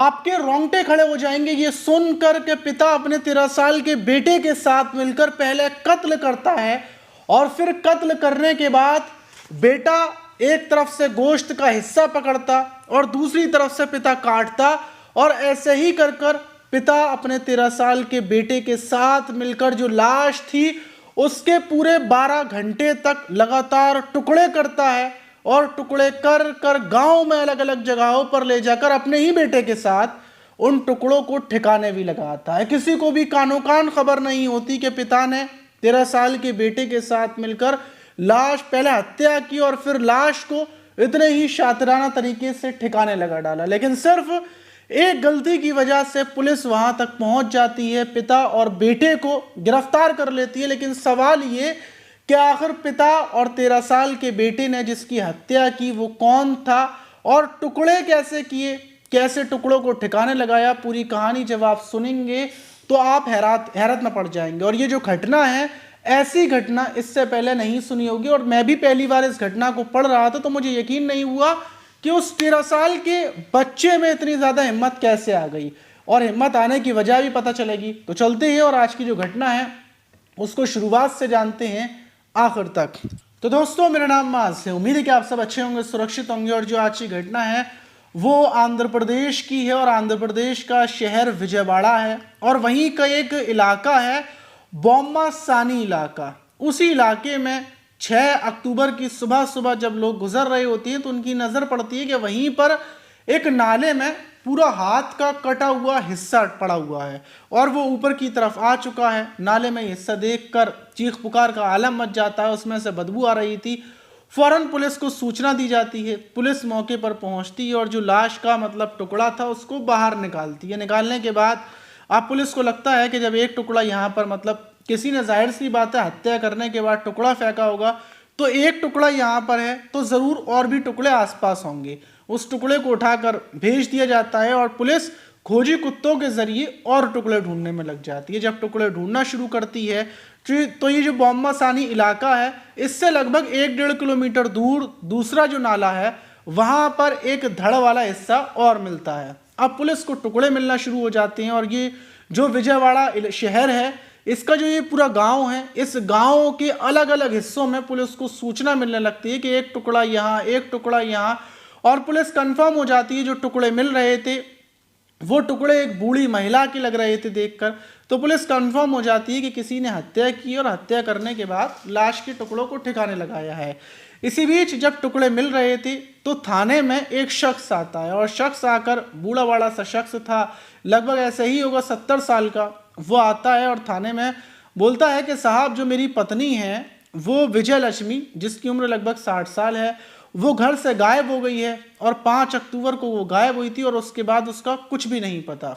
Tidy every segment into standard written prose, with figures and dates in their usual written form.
आपके रोंगटे खड़े हो जाएंगे ये सुनकर के पिता अपने 13 साल के बेटे के साथ मिलकर पहले कत्ल करता है और फिर कत्ल करने के बाद बेटा एक तरफ से गोश्त का हिस्सा पकड़ता और दूसरी तरफ से पिता काटता और ऐसे ही कर कर पिता अपने 13 साल के बेटे के साथ मिलकर जो लाश थी उसके पूरे 12 घंटे तक लगातार टुकड़े करता है और टुकड़े कर कर गांव में अलग अलग जगहों पर ले जाकर अपने ही बेटे के साथ उन टुकड़ों को ठिकाने भी लगाता है। किसी को भी कानो कान खबर नहीं होती कि पिता ने 13 साल के बेटे के साथ मिलकर लाश पहले हत्या की और फिर लाश को इतने ही शातिराना तरीके से ठिकाने लगा डाला। लेकिन सिर्फ एक गलती की वजह से पुलिस वहां तक पहुंच जाती है, पिता और बेटे को गिरफ्तार कर लेती है। लेकिन सवाल ये कि आखिर पिता और 13 साल के बेटे ने जिसकी हत्या की वो कौन था और टुकड़े कैसे किए, कैसे टुकड़ों को ठिकाने लगाया। पूरी कहानी जब आप सुनेंगे तो आप हैरत में पड़ जाएंगे। और ये जो घटना है, ऐसी घटना इससे पहले नहीं सुनी होगी और मैं भी पहली बार इस घटना को पढ़ रहा था तो मुझे यकीन नहीं हुआ कि उस 13 साल के बच्चे में इतनी ज़्यादा हिम्मत कैसे आ गई, और हिम्मत आने की वजह भी पता चलेगी। तो चलते हैं और आज की जो घटना है उसको शुरुआत से जानते हैं आखिर तक। तो दोस्तों, मेरा नाम माज है। उम्मीद है कि आप सब अच्छे होंगे, सुरक्षित होंगे। और जो आज की घटना है वो आंध्र प्रदेश की है और आंध्र प्रदेश का शहर विजयवाड़ा है और वहीं का एक इलाका है बोम्मा सानी इलाका। उसी इलाके में 6 अक्टूबर की सुबह सुबह जब लोग गुजर रहे होते हैं तो उनकी नज़र पड़ती है कि वहीं पर एक नाले में पूरा हाथ का कटा हुआ हिस्सा पड़ा हुआ है और वो ऊपर की तरफ आ चुका है। नाले में हिस्सा देखकर चीख पुकार का आलम मच जाता है, उसमें से बदबू आ रही थी। फौरन पुलिस को सूचना दी जाती है, पुलिस मौके पर पहुंचती है और जो लाश का टुकड़ा था उसको बाहर निकालती है। निकालने के बाद अब पुलिस को लगता है कि जब एक टुकड़ा यहाँ पर किसी ने, जाहिर सी बात है, हत्या करने के बाद टुकड़ा फेंका होगा तो एक टुकड़ा यहाँ पर है तो ज़रूर और भी टुकड़े आसपास होंगे। उस टुकड़े को उठाकर भेज दिया जाता है और पुलिस खोजी कुत्तों के जरिए और टुकड़े ढूंढने में लग जाती है। जब टुकड़े ढूंढना शुरू करती है तो ये जो बोम्मा सानी इलाका है इससे लगभग 1-1.5 किलोमीटर दूर दूसरा जो नाला है वहाँ पर एक धड़ वाला हिस्सा और मिलता है। अब पुलिस को टुकड़े मिलना शुरू हो जाते हैं और ये जो विजयवाड़ा शहर है, इसका जो ये पूरा गांव है, इस गांव के अलग अलग हिस्सों में पुलिस को सूचना मिलने लगती है कि एक टुकड़ा यहाँ, एक टुकड़ा यहाँ। और पुलिस कंफर्म हो जाती है जो टुकड़े मिल रहे थे वो टुकड़े एक बूढ़ी महिला के लग रहे थे देखकर। तो पुलिस कंफर्म हो जाती है कि किसी ने हत्या की और हत्या करने के बाद लाश के टुकड़ों को ठिकाने लगाया है। इसी बीच जब टुकड़े मिल रहे थे तो थाने में एक शख्स आता है और शख्स आकर, बूढ़ा वाला सा शख्स था, लगभग ऐसे ही होगा 70 साल का, वो आता है और थाने में बोलता है कि साहब, जो मेरी पत्नी है वो विजय लक्ष्मी, जिसकी उम्र लगभग 60 साल है, वो घर से गायब हो गई है और 5 अक्टूबर को वो गायब हुई थी और उसके बाद उसका कुछ भी नहीं पता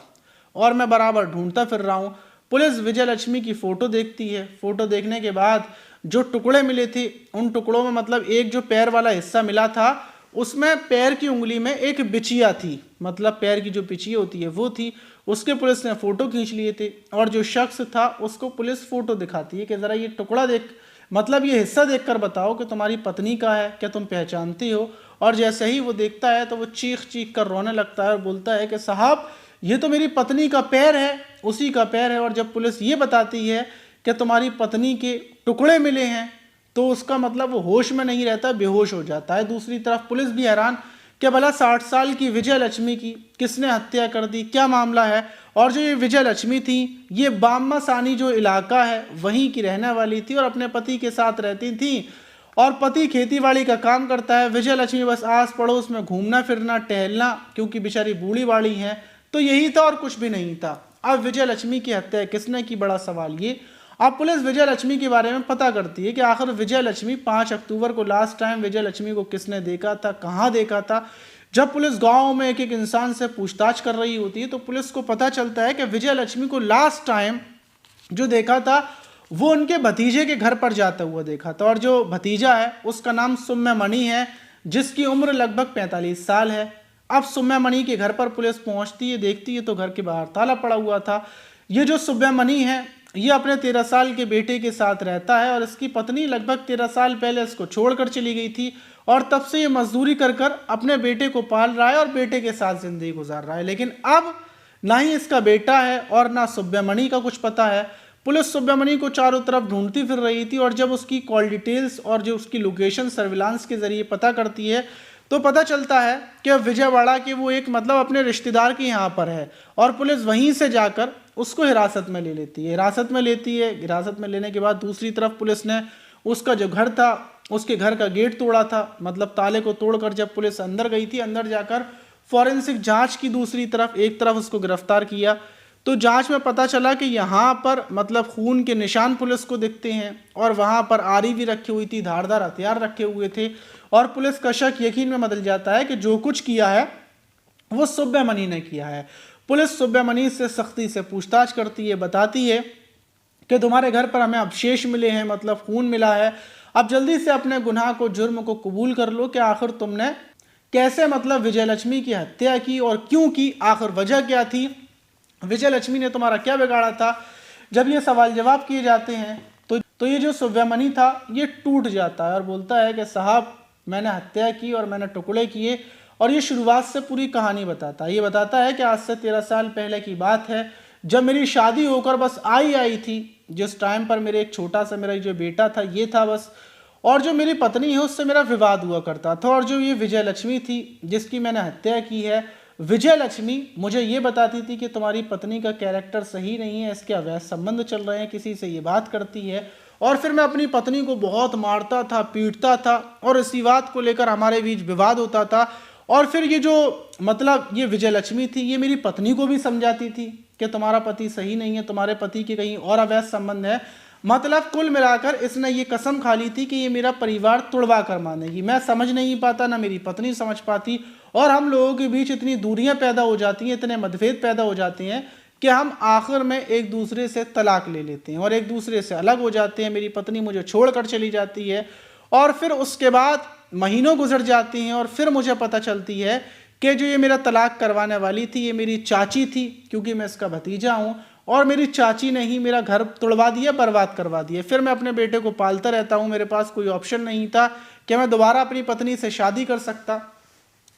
और मैं बराबर ढूंढता फिर रहा हूँ। पुलिस विजय लक्ष्मी की फ़ोटो देखती है। फ़ोटो देखने के बाद जो टुकड़े मिले थे उन टुकड़ों में एक जो पैर वाला हिस्सा मिला था उसमें पैर की उंगली में एक बिचिया थी, पैर की जो बिचिया होती है वो थी। उसके पुलिस ने फ़ोटो खींच लिए थे और जो शख्स था उसको पुलिस फ़ोटो दिखाती है कि ज़रा ये टुकड़ा देख, ये हिस्सा देखकर बताओ कि तुम्हारी पत्नी का है, क्या तुम पहचानती हो। और जैसे ही वो देखता है तो वो चीख चीख कर रोने लगता है और बोलता है कि साहब, ये तो मेरी पत्नी का पैर है, उसी का पैर है। और जब पुलिस ये बताती है कि तुम्हारी पत्नी के टुकड़े मिले हैं तो उसका वो होश में नहीं रहता, बेहोश हो जाता है। दूसरी तरफ पुलिस भी हैरान कि भला 60 साल की विजय लक्ष्मी की किसने हत्या कर दी, क्या मामला है। और जो ये विजय लक्ष्मी थी ये बोम्मा सानी जो इलाका है वहीं की रहने वाली थी और अपने पति के साथ रहती थी और पति खेतीबाड़ी का काम करता है। विजय लक्ष्मी बस आस पड़ोस में घूमना फिरना, टहलना, क्योंकि बेचारी बूढ़ी बाड़ी है, तो यही था और कुछ भी नहीं था। अब विजय लक्ष्मी की हत्या किसने की, बड़ा सवाल ये। अब पुलिस विजय लक्ष्मी के बारे में पता करती है कि आखिर विजय लक्ष्मी 5 अक्टूबर को लास्ट टाइम विजय लक्ष्मी को किसने देखा था, कहाँ देखा था। जब पुलिस गांव में एक एक इंसान से पूछताछ कर रही होती है तो पुलिस को पता चलता है कि विजय लक्ष्मी को लास्ट टाइम जो देखा था वो उनके भतीजे के घर पर जाता हुआ देखा था। और जो भतीजा है उसका नाम सुम्यमणि है, जिसकी उम्र लगभग 45 साल है। अब सुम्यमणि के घर पर पुलिस पहुंचती है, देखती है तो घर के बाहर ताला पड़ा हुआ था। ये जो सुम्यमणि है ये अपने 13 साल के बेटे के साथ रहता है और इसकी पत्नी लगभग 13 साल पहले इसको छोड़कर चली गई थी और तब से ये मजदूरी कर कर अपने बेटे को पाल रहा है और बेटे के साथ जिंदगी गुजार रहा है। लेकिन अब ना ही इसका बेटा है और ना सुब्रमणि का कुछ पता है। पुलिस सुब्रमणि को चारों तरफ ढूंढती फिर रही थी और जब उसकी कॉल डिटेल्स और जो उसकी लोकेशन सर्विलांस के जरिए पता करती है तो पता चलता है कि विजयवाड़ा के वो एक मतलब अपने रिश्तेदार के यहाँ पर है और पुलिस वहीं से जाकर उसको हिरासत में ले लेती है। हिरासत में लेने के बाद दूसरी तरफ पुलिस ने उसका जो घर था उसके घर का गेट तोड़ा था, मतलब ताले को तोड़कर जब पुलिस अंदर गई थी, अंदर जाकर फॉरेंसिक जांच की दूसरी तरफ एक तरफ उसको गिरफ्तार किया। तो जांच में पता चला कि यहाँ पर मतलब खून के निशान पुलिस को दिखते हैं और वहाँ पर आरी भी रखी हुई थी, धारदार हथियार रखे हुए थे और पुलिस का शक यकीन में बदल जाता है कि जो कुछ किया है वो सुब्रमणि ने किया है। पुलिस सुब्रमणि से सख्ती से पूछताछ करती है, बताती है कि तुम्हारे घर पर हमें अवशेष मिले हैं, मतलब खून मिला है, अब जल्दी से अपने गुनाह को, जुर्म को कबूल कर लो कि आखिर तुमने कैसे मतलब विजयलक्ष्मी की हत्या की और क्यों की, आखिर वजह क्या थी, विजयलक्ष्मी ने तुम्हारा क्या बिगाड़ा था। जब ये सवाल जवाब किए जाते हैं तो ये जो सुब्रमणि था ये टूट जाता है और बोलता है कि साहब मैंने हत्या की और मैंने टुकड़े किए, और ये शुरुआत से पूरी कहानी बताता है। ये बताता है कि आज से 13 साल पहले की बात है, जब मेरी शादी होकर बस आई थी, जिस टाइम पर मेरे एक छोटा सा मेरा जो बेटा था ये था बस, और जो मेरी पत्नी है उससे मेरा विवाद हुआ करता था, और जो ये विजयलक्ष्मी थी जिसकी मैंने हत्या की है, विजयलक्ष्मी मुझे ये बताती थी कि तुम्हारी पत्नी का कैरेक्टर सही नहीं है, इसके अवैध संबंध चल रहे हैं, किसी से ये बात करती है, और फिर मैं अपनी पत्नी को बहुत मारता था, पीटता था और इसी बात को लेकर हमारे बीच विवाद होता था। और फिर ये जो मतलब ये विजयलक्ष्मी थी ये मेरी पत्नी को भी समझाती थी कि तुम्हारा पति सही नहीं है, तुम्हारे पति के कहीं और अवैध संबंध है। मतलब कुल मिलाकर इसने ये कसम खा ली थी कि ये मेरा परिवार तुड़वा कर मानेगी। मैं समझ नहीं पाता, ना मेरी पत्नी समझ पाती, और हम लोगों के बीच इतनी दूरियां पैदा हो जाती हैं, इतने मतभेद पैदा हो जाते हैं कि हम आखिर में एक दूसरे से तलाक ले लेते हैं और एक दूसरे से अलग हो जाते हैं। मेरी पत्नी मुझे छोड़कर चली जाती है और फिर उसके बाद महीनों गुजर जाती हैं और फिर मुझे पता चलती है कि जो ये मेरा तलाक करवाने वाली थी ये मेरी चाची थी, क्योंकि मैं इसका भतीजा हूँ, और मेरी चाची ने ही मेरा घर तुड़वा दिया, बर्बाद करवा दिया। फिर मैं अपने बेटे को पालता रहता हूँ, मेरे पास कोई ऑप्शन नहीं था कि मैं दोबारा अपनी पत्नी से शादी कर सकता,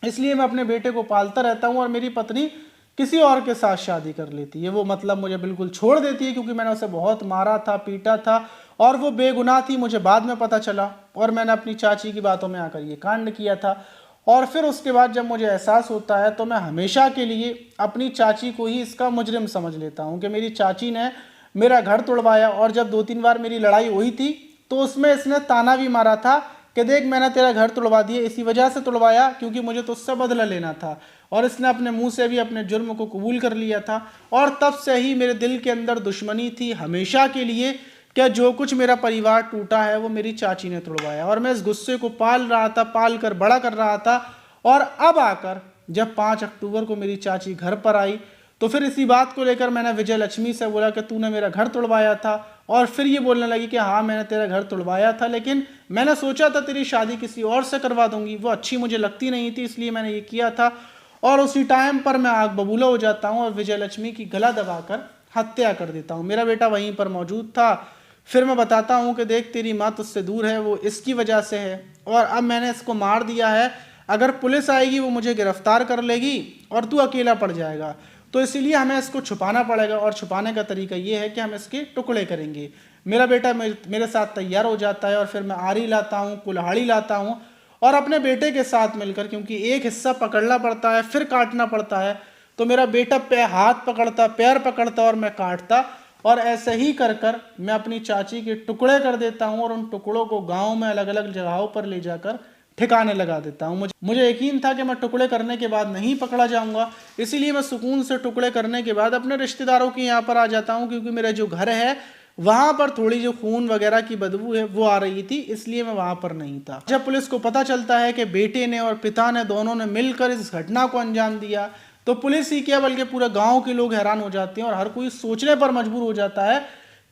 इसलिए मैं अपने बेटे को पालता रहता हूँ और मेरी पत्नी किसी और के साथ शादी कर लेती है। वो मतलब मुझे बिल्कुल छोड़ देती है क्योंकि मैंने उसे बहुत मारा था, पीटा था और वो बेगुनाह थी, मुझे बाद में पता चला, और मैंने अपनी चाची की बातों में आकर ये कांड किया था। और फिर उसके बाद जब मुझे एहसास होता है तो मैं हमेशा के लिए अपनी चाची को ही इसका मुजरिम समझ लेता हूँ कि मेरी चाची ने मेरा घर तोड़वाया। और जब 2-3 बार मेरी लड़ाई हुई थी तो उसमें इसने ताना भी मारा था कि देख मैंने तेरा घर तोड़वा दिया, इसी वजह से तोड़वाया क्योंकि मुझे तो उससे बदला लेना था, और इसने अपने मुंह से भी अपने जुर्म को कबूल कर लिया था। और तब से ही मेरे दिल के अंदर दुश्मनी थी हमेशा के लिए कि जो कुछ मेरा परिवार टूटा है वो मेरी चाची ने तोड़वाया, और मैं इस गुस्से को पाल रहा था, पाल कर बड़ा कर रहा था। और अब आकर जब 5 अक्टूबर को मेरी चाची घर पर आई तो फिर इसी बात को लेकर मैंने विजयलक्ष्मी से बोला कि तूने मेरा घर तोड़वाया था, और फिर ये बोलने लगी कि हाँ मैंने तेरा घर तोड़वाया था, लेकिन मैंने सोचा था तेरी शादी किसी और से करवा दूंगी, वो अच्छी मुझे लगती नहीं थी, इसलिए मैंने ये किया था। और उसी टाइम पर मैं आग बबूला हो जाता हूँ और विजयलक्ष्मी की गला दबाकर हत्या कर देता हूँ। मेरा बेटा वहीं पर मौजूद था। फिर मैं बताता हूँ कि देख तेरी माँ तुझसे दूर है, वो इसकी वजह से है, और अब मैंने इसको मार दिया है, अगर पुलिस आएगी वो मुझे गिरफ्तार कर लेगी और तू अकेला पड़ जाएगा, तो इसीलिए हमें इसको छुपाना पड़ेगा, और छुपाने का तरीका ये है कि हम इसके टुकड़े करेंगे। मेरा बेटा मेरे साथ तैयार हो जाता है और फिर मैं आरी लाता हूँ, कुल्हाड़ी लाता हूँ, और अपने बेटे के साथ मिलकर, क्योंकि एक हिस्सा पकड़ना पड़ता है फिर काटना पड़ता है, तो मेरा बेटा हाथ पकड़ता, पैर पकड़ता और मैं काटता, और ऐसे ही कर कर मैं अपनी चाची के टुकड़े कर देता हूँ और उन टुकड़ों को गाँव में अलग अलग जगहों पर ले जाकर ठिकाने लगा देता हूँ। मुझे यकीन था कि मैं टुकड़े करने के बाद नहीं पकड़ा जाऊंगा, इसीलिए मैं सुकून से टुकड़े करने के बाद अपने रिश्तेदारों के यहाँ पर आ जाता हूँ, क्योंकि मेरा जो घर है वहाँ पर थोड़ी जो खून वगैरह की बदबू है वो आ रही थी, इसलिए मैं वहाँ पर नहीं था। जब पुलिस को पता चलता है कि बेटे ने और पिता ने दोनों ने मिलकर इस घटना को अंजाम दिया, तो पुलिस ही क्या बल्कि पूरे गाँव के लोग हैरान हो जाते हैं और हर कोई सोचने पर मजबूर हो जाता है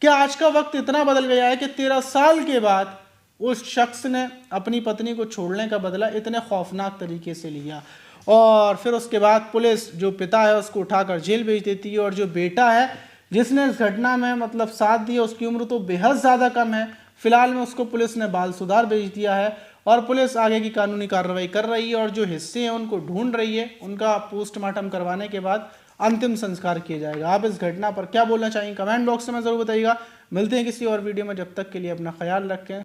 कि आज का वक्त इतना बदल गया है कि 13 साल के बाद उस शख्स ने अपनी पत्नी को छोड़ने का बदला इतने खौफनाक तरीके से लिया। और फिर उसके बाद पुलिस जो पिता है उसको उठाकर जेल भेज देती है, और जो बेटा है जिसने इस घटना में मतलब साथ दिया उसकी उम्र तो बेहद ज़्यादा कम है, फिलहाल में उसको पुलिस ने बाल सुधार भेज दिया है। और पुलिस आगे की कानूनी कार्रवाई कर रही है और जो हिस्से हैं उनको ढूंढ रही है। उनका पोस्टमार्टम करवाने के बाद अंतिम संस्कार किया जाएगा। आप इस घटना पर क्या बोलना चाहेंगे कमेंट बॉक्स में ज़रूर बताइएगा। मिलते हैं किसी और वीडियो में, जब तक के लिए अपना ख्याल रखें।